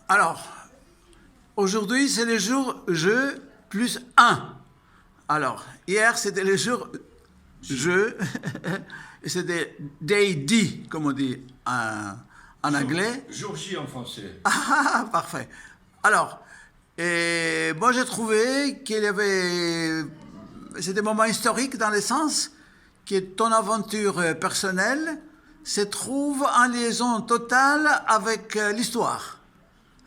Alors, aujourd'hui, c'est le jour je plus un. Alors, hier, c'était le jour je, et c'était day D, comme on dit en anglais. Jour J en français. Ah, parfait. Alors, moi, j'ai trouvé qu'il y avait. C'était un moment historique dans le sens que ton aventure personnelle se trouve en liaison totale avec l'histoire.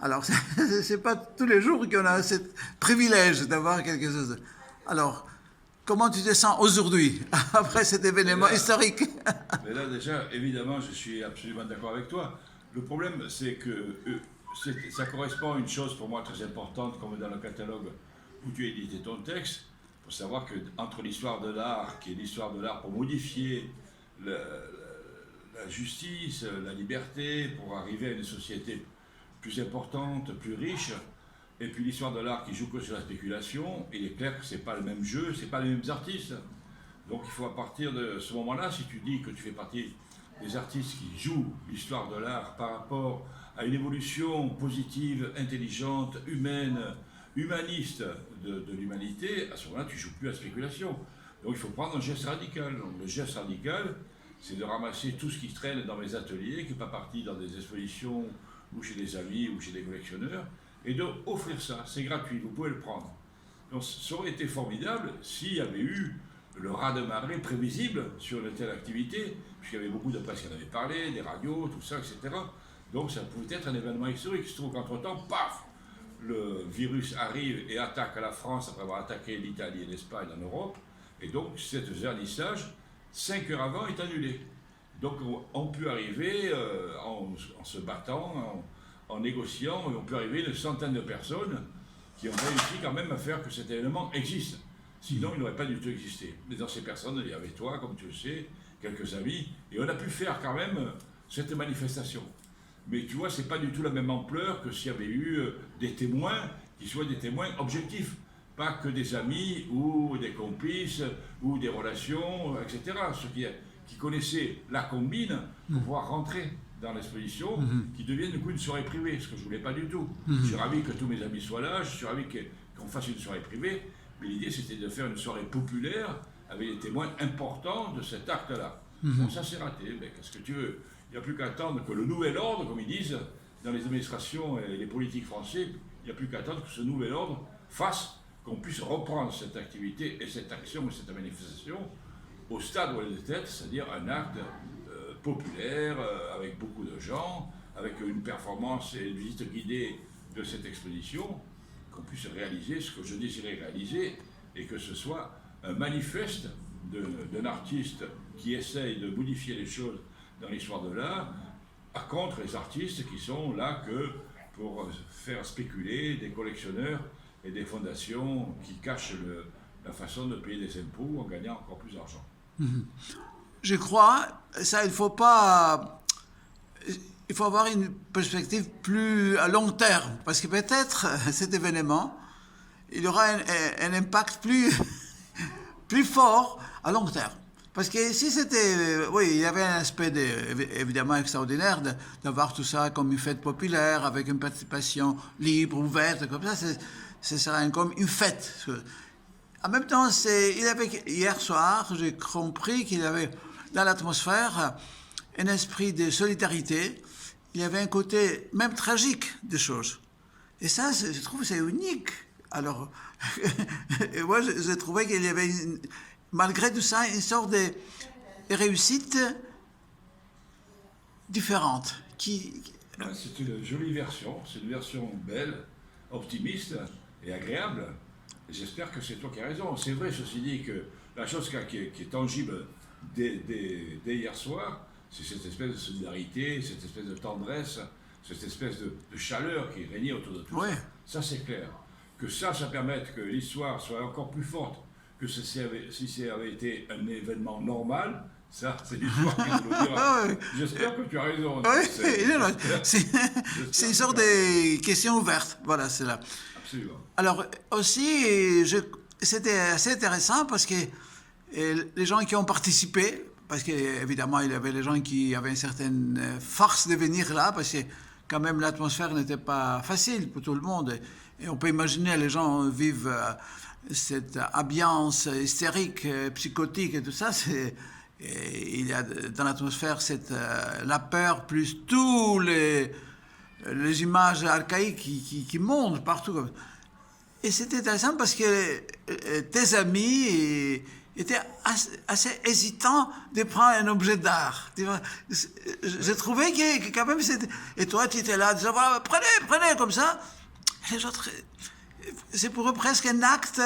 Alors, c'est pas tous les jours qu'on a ce privilège d'avoir quelque chose. Alors, comment tu te sens aujourd'hui, après cet événement historique? Mais là, déjà, évidemment, je suis absolument d'accord avec toi. Le problème, c'est que ça correspond à une chose pour moi très importante, comme dans le catalogue où tu as édité ton texte. Il faut savoir qu'entre l'histoire de l'art, qui est l'histoire de l'art pour modifier la justice, la liberté, pour arriver à une société plus importante, plus riche, et puis l'histoire de l'art qui joue que sur la spéculation, il est clair que ce n'est pas le même jeu, ce n'est pas les mêmes artistes. Donc il faut à partir de ce moment-là, si tu dis que tu fais partie des artistes qui jouent l'histoire de l'art par rapport à une évolution positive, intelligente, humaine, humaniste de l'humanité, à ce moment-là, tu ne joues plus à la spéculation. Donc il faut prendre un geste radical. Donc le geste radical, c'est de ramasser tout ce qui traîne dans mes ateliers, qui n'est pas parti dans des expositions ou chez des amis ou chez des collectionneurs, et d'offrir ça. C'est gratuit, vous pouvez le prendre. Donc ça aurait été formidable s'il y avait eu le raz-de-marée prévisible sur une telle activité, puisqu'il y avait beaucoup de presse qui en avait parlé, des radios, tout ça, etc. Donc ça pouvait être un événement historique. Il se trouve qu'entre-temps, paf, le virus arrive et attaque la France après avoir attaqué l'Italie et l'Espagne en Europe, et donc cet vernissage, 5 heures avant, est annulé. Donc on peut arriver, en se battant, en négociant, on peut arriver une centaine de personnes qui ont réussi quand même à faire que cet événement existe. Sinon, il n'aurait pas du tout existé. Mais dans ces personnes, il y avait toi, comme tu le sais, quelques amis, et on a pu faire quand même cette manifestation. Mais tu vois, ce n'est pas du tout la même ampleur que s'il y avait eu des témoins qui soient des témoins objectifs. Pas que des amis ou des complices ou des relations, etc. Ceux qui connaissaient la combine pour pouvoir rentrer dans l'exposition, qui devienne du coup une soirée privée, ce que je ne voulais pas du tout. Je suis ravi que tous mes amis soient là, je suis ravi qu'on fasse une soirée privée, mais l'idée c'était de faire une soirée populaire avec des témoins importants de cet acte-là. Bon, ça s'est raté, mais qu'est-ce que tu veux? Il n'y a plus qu'à attendre que le nouvel ordre, comme ils disent, dans les administrations et les politiques français, il n'y a plus qu'à attendre que ce nouvel ordre fasse qu'on puisse reprendre cette activité et cette action et cette manifestation au stade où elle était, c'est-à-dire un acte populaire, avec beaucoup de gens, avec une performance et une visite guidée de cette exposition, qu'on puisse réaliser ce que je désirais réaliser et que ce soit un manifeste d'un artiste qui essaye de modifier les choses dans l'histoire de l'art, contre les artistes qui sont là que pour faire spéculer des collectionneurs et des fondations qui cachent la façon de payer des impôts en gagnant encore plus d'argent. Je crois, ça, il faut pas. Il faut avoir une perspective plus à long terme, parce que peut-être cet événement, il aura un impact plus fort à long terme. Parce que si c'était, oui, il y avait un aspect évidemment extraordinaire d'avoir tout ça comme une fête populaire, avec une participation libre, ouverte, comme ça, ce serait comme une fête. En même temps, hier soir, j'ai compris qu'il y avait dans l'atmosphère un esprit de solidarité. Il y avait un côté même tragique des choses. Et ça, je trouve, c'est unique. Alors, et moi, j'ai trouvé qu'il y avait, malgré tout ça, une sorte de réussite différente. C'est une jolie version, c'est une version belle, optimiste et agréable. Et j'espère que c'est toi qui as raison. C'est vrai, ceci dit, que la chose qui est tangible dès hier soir, c'est cette espèce de solidarité, cette espèce de tendresse, cette espèce de chaleur qui régnait autour de tout ça. Ça, c'est clair. Que ça permette que l'histoire soit encore plus forte que si ça avait été un événement normal. Ça, c'est l'histoire qui nous le dira. J'espère que tu as raison. C'est une sorte de question ouverte. Voilà, c'est là. Absolument. Alors, aussi, c'était assez intéressant parce que les gens qui ont participé, parce qu'évidemment, il y avait les gens qui avaient une certaine force de venir là, parce que quand même l'atmosphère n'était pas facile pour tout le monde. Et on peut imaginer, les gens vivent cette ambiance hystérique, psychotique et tout ça. Et il y a dans l'atmosphère la peur plus tous les images archaïques qui montent partout. Et c'était intéressant parce que tes amis étaient assez hésitants de prendre un objet d'art. J'ai trouvé que quand même c'était... Et toi, tu étais là, disant, voilà, prenez, comme ça. Les autres, c'est pour eux presque un acte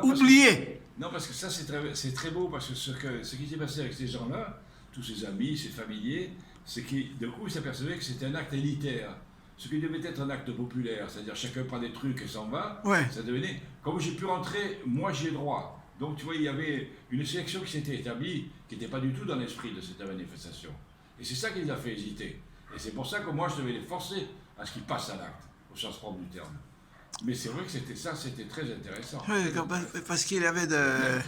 oublié. Non, parce que ça, c'est très beau, parce que ce qui s'est passé avec ces gens-là, tous ces amis, ces familiers, c'est qu'ils, d'un coup, ils s'apercevaient que c'était un acte élitaire. Ce qui devait être un acte populaire, c'est-à-dire chacun prend des trucs et s'en va, ça devenait, comme j'ai pu rentrer, moi j'ai droit. Donc tu vois, il y avait une sélection qui s'était établie, qui n'était pas du tout dans l'esprit de cette manifestation. Et c'est ça qui les a fait hésiter. Et c'est pour ça que moi je devais les forcer à ce qu'ils passent à l'acte, au sens propre du terme. Mais c'est vrai que c'était très intéressant. Oui, parce qu'il y avait de...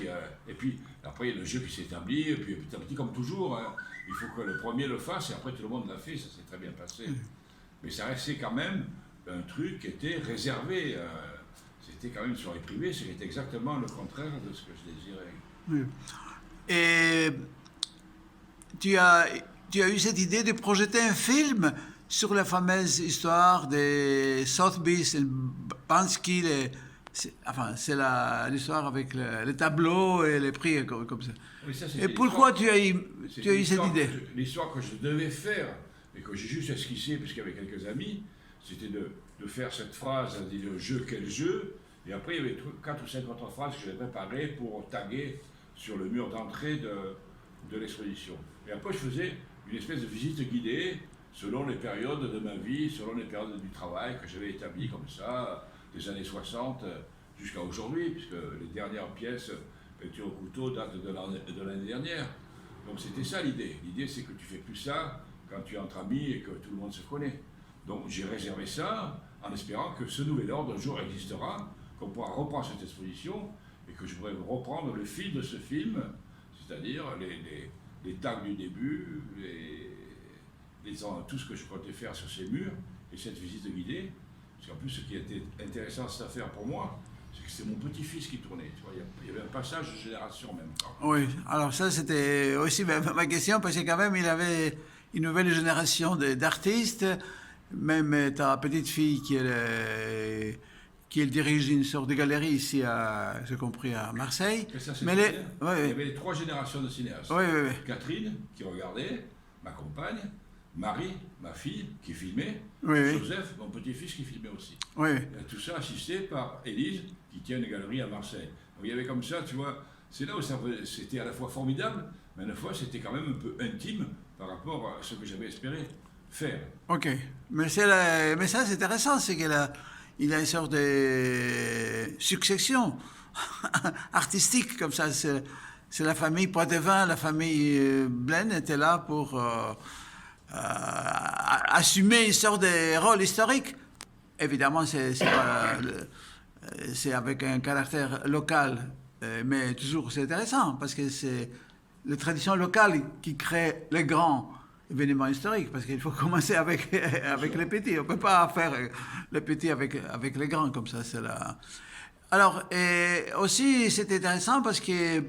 Et puis, après, le jeu qui s'établit, et puis petit à petit, comme toujours, hein, il faut que le premier le fasse, et après tout le monde l'a fait, ça s'est très bien passé. Mais ça restait quand même un truc qui était réservé. C'était quand même une soirée privée, c'était exactement le contraire de ce que je désirais. Oui. Et tu as eu cette idée de projeter un film sur la fameuse histoire des Sotheby's et Banksy, c'est l'histoire avec les tableaux et les prix comme ça. Oui, ça et pourquoi tu as eu cette idée? L'histoire que je devais faire, et que j'ai juste esquissé, puisqu'avec quelques amis, c'était de faire cette phrase, le jeu, quel jeu, et après il y avait 4 ou 5 autres phrases que j'avais préparées pour taguer sur le mur d'entrée de l'exposition. Et après je faisais une espèce de visite guidée, selon les périodes de ma vie, selon les périodes du travail que j'avais établies comme ça, des années 60 jusqu'à aujourd'hui, puisque les dernières pièces peinture au couteau datent de l'année dernière. Donc c'était ça l'idée. L'idée c'est que tu fais plus ça quand tu es entre amis et que tout le monde se connaît. Donc j'ai réservé ça en espérant que ce nouvel ordre un jour existera, qu'on pourra reprendre cette exposition et que je pourrai reprendre le fil de ce film, c'est-à-dire les tags du début, tout ce que je comptais faire sur ces murs et cette visite guidée. Parce qu'en plus, ce qui était intéressant à cette affaire pour moi, c'est que c'est mon petit-fils qui tournait. Tu vois, il y avait un passage de génération en même temps. Oui, alors ça c'était aussi ma question, parce que quand même il avait une nouvelle génération d'artistes, même ta petite fille qui dirige une sorte de galerie ici, j'ai compris, à Marseille. Et ça, il y avait 3 générations de cinéastes. Oui. Catherine, qui regardait, ma compagne, Marie, ma fille, qui filmait, oui. Joseph, mon petit-fils, qui filmait aussi. Oui. Et tout ça assisté par Élise, qui tient une galerie à Marseille. Donc il y avait comme ça, tu vois, c'est là où c'était à la fois formidable, mais à la fois c'était quand même un peu intime par rapport à ce que j'avais espéré faire. Ok, mais ça c'est intéressant, c'est qu'il a une sorte de succession artistique comme ça. C'est la famille Poitevin, la famille Blaine était là pour assumer une sorte de rôle historique. Évidemment, c'est avec un caractère local, mais toujours c'est intéressant parce que c'est les traditions locales qui créent les grands événements historiques, parce qu'il faut commencer avec les petits. On ne peut pas faire les petits avec les grands comme ça. Alors, aussi, c'est intéressant parce que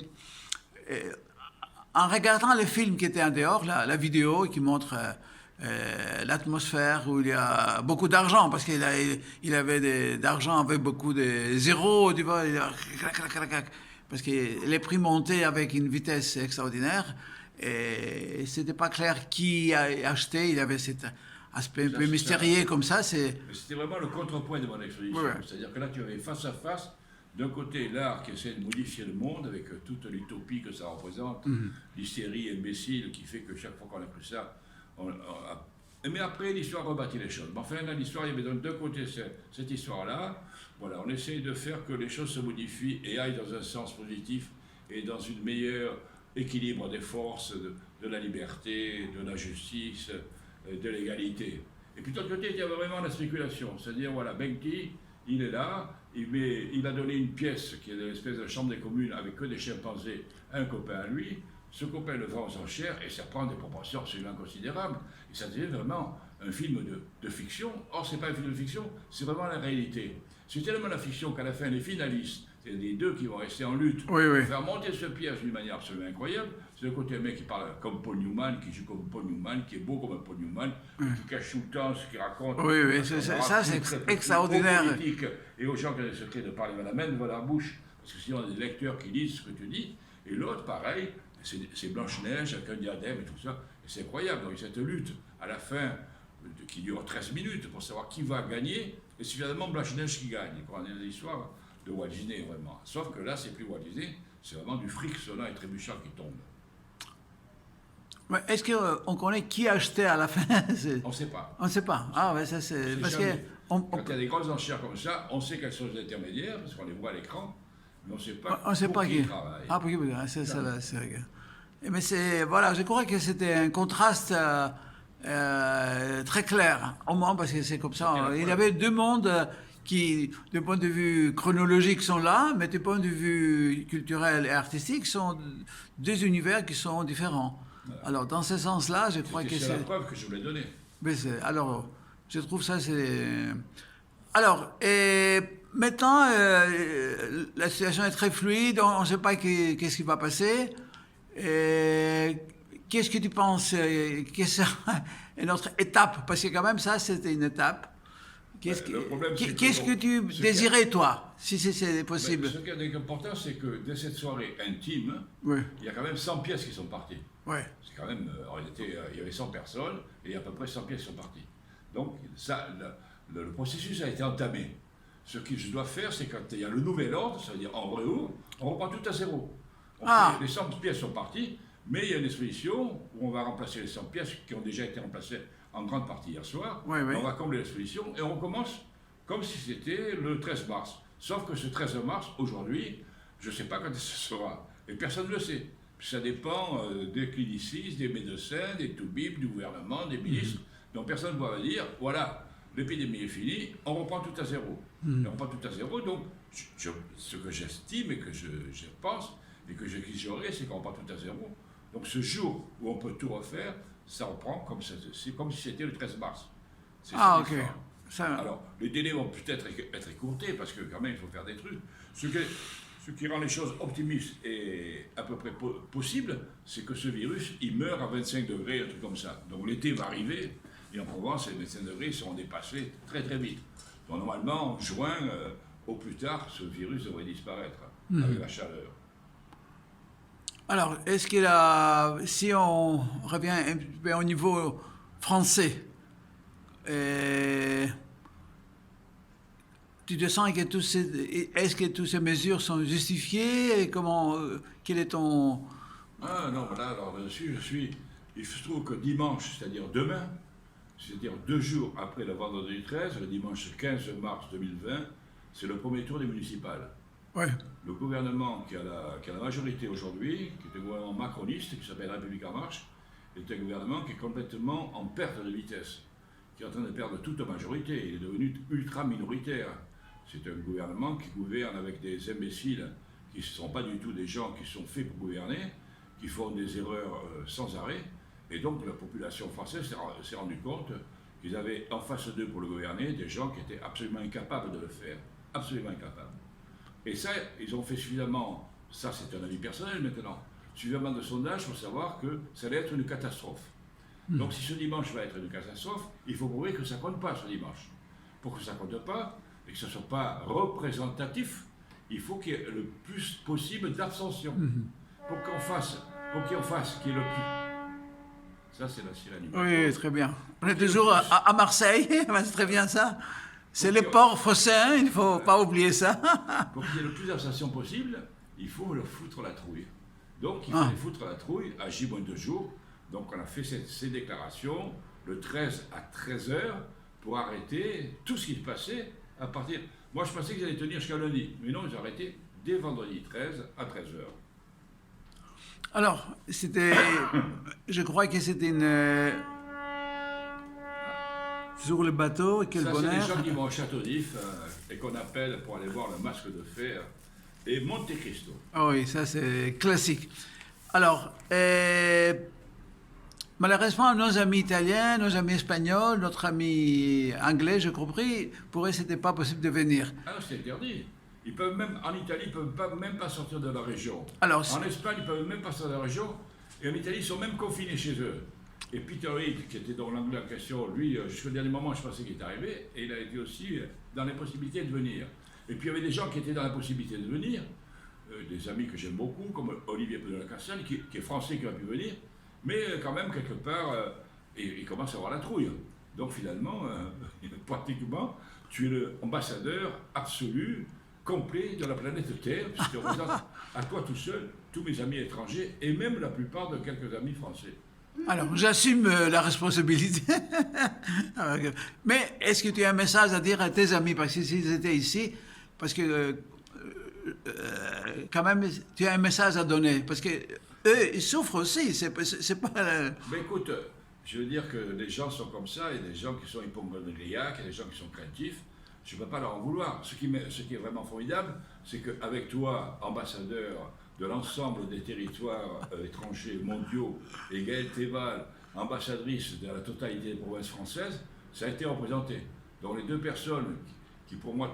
en regardant les films qui étaient en dehors, la vidéo qui montre l'atmosphère où il y a beaucoup d'argent, parce qu'il avait d'argent avec beaucoup de zéros, tu vois, parce que les prix montaient avec une vitesse extraordinaire, et c'était pas clair qui a acheté, il avait cet aspect un peu mystérieux comme ça. C'était vraiment le contrepoint de mon exposition, c'est-à-dire que là tu avais face à face, d'un côté l'art qui essaie de modifier le monde avec toute l'utopie que ça représente, l'hystérie imbécile qui fait que chaque fois qu'on a cru ça, mais après l'histoire rebâtit les choses. Mais enfin là l'histoire, il y avait donc d'un côté cette histoire-là, voilà, on essaye de faire que les choses se modifient et aillent dans un sens positif et dans une meilleure équilibre des forces, de la liberté, de la justice, de l'égalité. Et puis de l'autre côté, il y avait vraiment la spéculation, c'est-à-dire voilà, Benki, il est là, il a donné une pièce qui est une espèce de chambre des communes avec que des chimpanzés, un copain à lui. Ce copain le vend aux enchères et ça prend des proportions absolument considérables. Et ça devient vraiment un film de fiction. Or, ce n'est pas un film de fiction, c'est vraiment la réalité. C'est tellement la fiction qu'à la fin, les finalistes, c'est les deux qui vont rester en lutte, Oui, oui. faire monter ce piège d'une manière absolument incroyable. C'est le côté un mec qui parle comme Paul Newman, qui joue comme Paul Newman, qui est beau comme un Paul Newman, qui cache tout le temps ce qu'il raconte. Oui, oui, ça c'est extraordinaire. Aux politiques et aux gens qui ont des secrets de parler à la main devant leur bouche. Parce que sinon, il y a des lecteurs qui lisent ce que tu dis. Et l'autre, pareil, c'est Blanche-Neige avec un diadème et tout ça. Et c'est incroyable. Donc, cette lutte, à la fin, qui dure 13 minutes pour savoir qui va gagner, et c'est finalement Blanche-Neige qui gagne. On est dans l'histoire de Walt Disney, vraiment. Sauf que là, c'est plus Walt Disney, c'est vraiment du fric sonnant et trébuchant qui tombe. Est-ce qu'on connaît qui achetait à la fin? On ne sait pas. On ne sait pas. Ah ouais, ça c'est... Parce que quand il y a des grosses enchères comme ça, on sait quels sont les intermédiaires, parce qu'on les voit à l'écran, mais on ne sait pas pour qui ils travaillent. Ah, pour qui c'est vrai. Mais c'est... Voilà, je crois que c'était un contraste très clair, au moins, parce que c'est comme ça. Il y avait deux mondes qui, du point de vue chronologique, sont là, mais du point de vue culturel et artistique, sont deux univers qui sont différents. Voilà. Alors, dans ce sens-là, je crois que c'est la preuve que je voulais donner. Mais alors, je trouve ça, c'est... Alors, et maintenant, la situation est très fluide, on ne sait pas qu'est-ce qui va passer. Et qu'est-ce que tu penses que sera une autre étape? Parce que quand même, ça, c'était une étape. Qu'est-ce que tu désirais, toi, si c'est possible? Ce qui est important, c'est que de cette soirée intime, il y a quand même 100 pièces qui sont parties. Ouais. C'est quand même, il y avait 100 personnes et à peu près 100 pièces qui sont parties. Donc, ça, le processus a été entamé. Ce que je dois faire, c'est quand il y a le nouvel ordre, c'est-à-dire on réouvre, on reprend tout à zéro. Les 100 pièces sont parties, mais il y a une exposition où on va remplacer les 100 pièces qui ont déjà été remplacées en grande partie hier soir. Oui. On va combler l'exposition et on recommence comme si c'était le 13 mars. Sauf que ce 13 mars, aujourd'hui, je ne sais pas quand ce sera. Et personne ne le sait. Ça dépend des clinicistes, des médecins, des toubibs, du gouvernement, des ministres. Donc personne ne va dire, voilà, l'épidémie est finie, on reprend tout à zéro. On reprend tout à zéro, donc ce que j'estime et que je pense et que j'exigerais, c'est qu'on reprend tout à zéro. Donc ce jour où on peut tout refaire, ça reprend comme si c'était le 13 mars. Ok. Alors, les délais vont peut-être être écourtés parce que quand même, il faut faire des trucs. Ce qui rend les choses optimistes et à peu près possibles, c'est que ce virus, il meurt à 25 degrés, un truc comme ça. Donc l'été va arriver, et en Provence, les 25 degrés seront dépassés très très vite. Donc normalement, en juin, au plus tard, ce virus devrait disparaître avec la chaleur. Alors, est-ce si on revient un peu au niveau français, tu te sens que est-ce que toutes ces mesures sont justifiées? Et quel est ton... Ah non, voilà, alors là-dessus, il se trouve que dimanche, c'est-à-dire demain, c'est-à-dire 2 jours après le vendredi 13, le dimanche 15 mars 2020, c'est le premier tour des municipales. Ouais. Le gouvernement qui a la majorité aujourd'hui, qui est un gouvernement macroniste, qui s'appelle République en marche, est un gouvernement qui est complètement en perte de vitesse, qui est en train de perdre toute majorité. Il est devenu ultra minoritaire. C'est un gouvernement qui gouverne avec des imbéciles qui ne sont pas du tout des gens qui sont faits pour gouverner, qui font des erreurs sans arrêt. Et donc la population française s'est rendue compte qu'ils avaient en face d'eux pour le gouverner des gens qui étaient absolument incapables de le faire. Absolument incapables. Et ça, ils ont fait suffisamment, ça c'est un avis personnel maintenant, suffisamment de sondages pour savoir que ça allait être une catastrophe. Donc si ce dimanche va être une catastrophe, il faut prouver que ça ne compte pas ce dimanche. Pour que ça ne compte pas, et que ce ne soit pas représentatif, il faut qu'il y ait le plus possible d'abstention. Pour qu'on fasse qu'il y ait le plus... Ça c'est la sirène. Oui, très bien. On est toujours à Marseille, c'est très bien ça. C'est les ports phocéens, il ne faut pas oublier ça. Pour qu'il y ait le plus d'abstention possible, il faut leur foutre la trouille. Donc il faut les foutre la trouille à J-2 jours. Donc on a fait ces déclarations le 13 à 13h pour arrêter tout ce qui se passait à partir... Moi je pensais qu'ils allaient tenir jusqu'à lundi, mais non, ils ont arrêté dès vendredi 13 à 13h. Alors, je crois que c'était une... Sur le bateau, quel bonheur. C'est des gens qui vont au Château d'If et qu'on appelle pour aller voir le Masque de Fer et Monte Cristo. Oh oui, ça c'est classique. Alors, Malheureusement, nos amis italiens, nos amis espagnols, notre ami anglais, j'ai compris, pour eux, c'était pas possible de venir. Ah non, c'est interdit. Ils peuvent même, en Italie, ils peuvent même pas sortir de la région. Alors, en Espagne, ils peuvent même pas sortir de la région. Et en Italie, ils sont même confinés chez eux. Et Peter Reid, qui était dans l'anglais en question, lui, jusqu'au dernier moment, je pensais qu'il était arrivé, et il a été aussi dans les possibilités de venir. Et puis il y avait des gens qui étaient dans la possibilité de venir, des amis que j'aime beaucoup, comme Olivier Pedro-Lacassane, qui est français, qui a pu venir, mais quand même, quelque part, il commence à avoir la trouille. Donc finalement, pratiquement, tu es l'ambassadeur absolu, complet de la planète Terre, puisque tu représentes à toi tout seul tous mes amis étrangers, et même la plupart de quelques amis français. Alors, j'assume la responsabilité. Mais est-ce que tu as un message à dire à tes amis, parce que s'ils étaient ici, parce que quand même, tu as un message à donner, parce que eux, ils souffrent aussi. C'est pas. Mais écoute, je veux dire que les gens sont comme ça, il y a des gens qui sont hypochondriaques, il y a des gens qui sont craintifs. Je ne peux pas leur en vouloir. Ce qui est vraiment formidable, c'est qu'avec toi, ambassadeur de l'ensemble des territoires étrangers mondiaux, et Gaëlle Théval, ambassadrice de la totalité des provinces françaises, ça a été représenté. Donc les deux personnes qui pour moi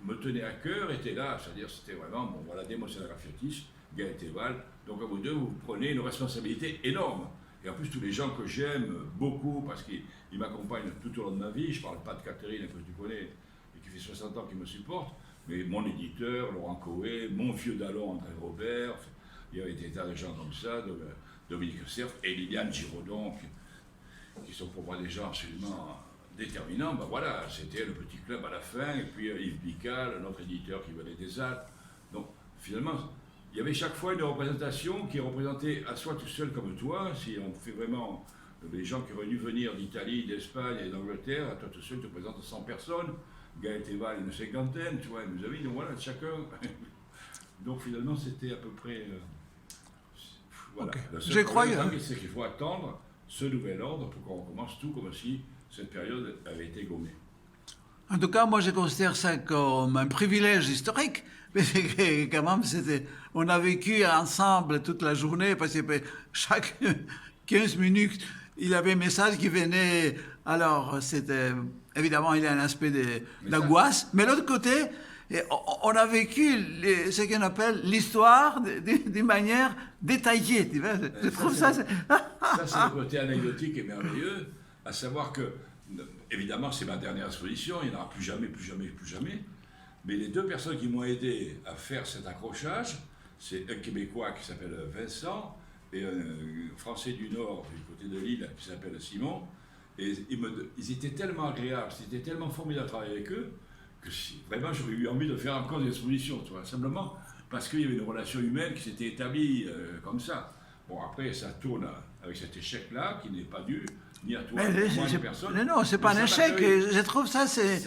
me tenaient à cœur étaient là, c'est-à-dire c'était vraiment, bon voilà, Démocène Grafiotis, Gaëlle Théval, donc à vous deux, vous prenez une responsabilité énorme. Et en plus, tous les gens que j'aime beaucoup, parce qu'ils m'accompagnent tout au long de ma vie, je ne parle pas de Catherine, que tu connais, et qui fait 60 ans qui me supporte, mais mon éditeur, Laurent Coé, mon vieux Dallon, André Robert, il y avait des tas de gens comme ça, Dominique Cerf et Liliane Giraudon, qui sont pour moi des gens absolument déterminants. Ben voilà, c'était le petit club à la fin, et puis Yves Bical, notre éditeur qui venait des Alpes. Donc finalement, il y avait chaque fois une représentation qui représentait à soi tout seul comme toi, si on fait vraiment les gens qui auraient dû venir d'Italie, d'Espagne et d'Angleterre, à toi tout seul, tu représentes 100 personnes. Gaëlle Théval, une cinquantaine, tu vois, nous amis, donc voilà, chacun. Donc finalement, c'était à peu près. Voilà. Okay. Le seul Je crois problème, c'est qu'il faut attendre ce nouvel ordre pour qu'on recommence tout comme si cette période avait été gommée. En tout cas, moi, je considère ça comme un privilège historique. Mais quand même, on a vécu ensemble toute la journée, parce que chaque 15 minutes, il y avait un message qui venait. Alors, c'était. Évidemment, il y a un aspect d'angoisse. Mais de l'autre côté, on a vécu ce qu'on appelle l'histoire d'une manière détaillée. Tu vois, je trouve ça. Ça, c'est le côté anecdotique et merveilleux. À savoir que, évidemment, c'est ma dernière exposition. Il n'y en aura plus jamais, plus jamais, plus jamais. Mais les deux personnes qui m'ont aidé à faire cet accrochage, c'est un Québécois qui s'appelle Vincent et un Français du Nord, du côté de Lille, qui s'appelle Simon. Et ils étaient tellement agréables, c'était tellement formidable de travailler avec eux, que vraiment j'aurais eu envie de faire encore des expositions, tu vois, simplement parce qu'il y avait une relation humaine qui s'était établie comme ça. Bon, après, ça tourne avec cet échec-là, qui n'est pas dû ni à toi, ni à moi, ni à personne. Non, c'est pas un échec. Je trouve ça, c'est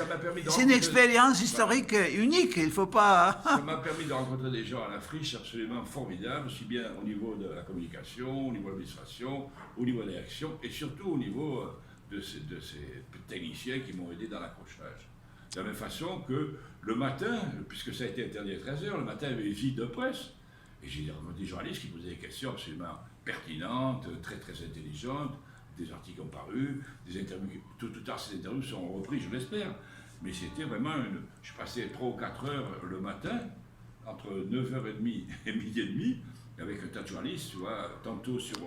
une expérience historique unique. Il faut pas. Ça m'a permis de rencontrer des gens à la friche absolument formidables, aussi bien au niveau de la communication, au niveau de l'administration, au niveau des actions, et surtout au niveau de ces techniciens qui m'ont aidé dans l'accrochage. De la même façon que le matin, puisque ça a été interdit à 13h, le matin il y avait une visite de presse, et j'ai rencontré des journalistes qui posaient des questions absolument pertinentes, très très intelligentes, des articles ont paru, des interviews, tout tard ces interviews seront reprises, je l'espère, mais c'était vraiment je passais 3 ou 4 heures le matin, entre 9h30 et midi et demi, avec un tas de journalistes, tu vois, tantôt sur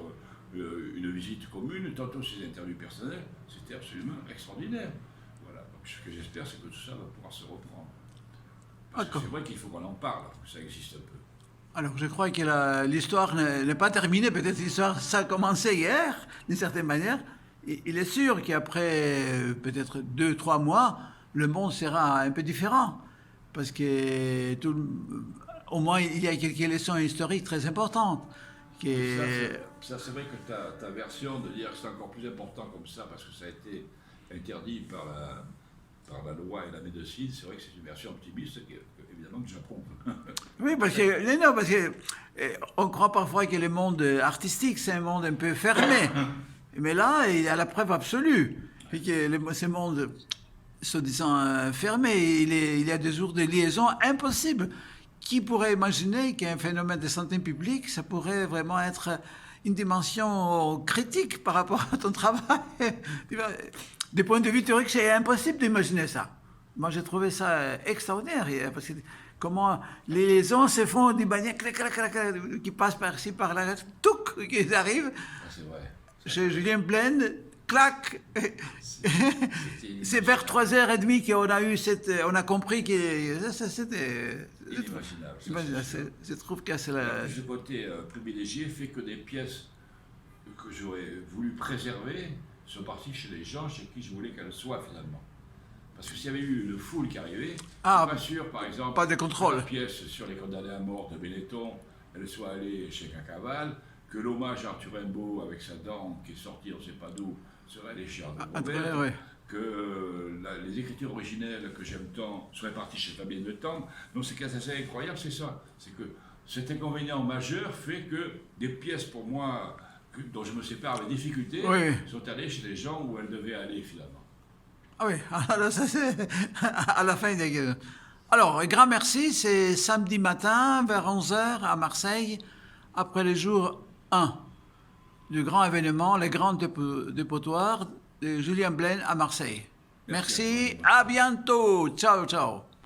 une visite commune, tantôt sur des interviews personnelles, c'était absolument extraordinaire. Voilà, donc ce que j'espère, c'est que tout ça va pouvoir se reprendre. Parce que c'est vrai qu'il faut qu'on en parle, que ça existe un peu. Alors, je crois que l'histoire n'est pas terminée. Peut-être l'histoire, ça a commencé hier, d'une certaine manière. Il est sûr qu'après peut-être 2-3 mois, le monde sera un peu différent. Parce que au moins, il y a quelques leçons historiques très importantes. Ça, c'est vrai que ta version de dire que c'est encore plus important comme ça, parce que ça a été interdit par la loi et la médecine, c'est vrai que c'est une version optimiste, évidemment, que j'approuve. Oui, parce que on croit parfois que le monde artistique, c'est un monde un peu fermé. Mais là, il y a la preuve absolue. Et que ce monde, se disant fermé, il y a des jours de liaison impossibles. Qui pourrait imaginer qu'un phénomène de santé publique, ça pourrait vraiment être une dimension critique par rapport à ton travail. Des points de vue théoriques, c'est impossible d'imaginer ça. Moi, j'ai trouvé ça extraordinaire, parce que comment les liaisons se font d'une manière qui passe par-ci, par-là, touc, qui arrivent. Ah, c'est vrai. Chez Julien Blaine, clac. C'est vers 3h30 qu'on a eu on a compris que c'était inimaginable. Je trouve que c'est Le côté privilégié fait que des pièces que j'aurais voulu préserver sont parties chez les gens chez qui je voulais qu'elles soient finalement. Parce que s'il y avait eu une foule qui arrivait, je ne suis pas sûr, par exemple, pas de contrôle. que la pièce sur les condamnés à mort de Benetton, elle soit allée chez Cacaval, que l'hommage à Arthur Rimbaud avec sa dent qui est sortie on ne sait pas d'où serait allé chez Arnaud Robert, ouais. que les écritures originelles que j'aime tant seraient parties chez Fabienne Le Temps. Donc c'est assez incroyable, c'est ça. C'est que cet inconvénient majeur fait que des pièces pour moi dont je me sépare avec difficulté sont allées chez les gens où elles devaient aller finalement. Ah oui, alors ça c'est à la fin des... Alors, un grand merci, c'est samedi matin vers 11h à Marseille, après le jour 1 du grand événement, les grands dépotoirs de Julien Blaine à Marseille. Merci, à bientôt, ciao, ciao.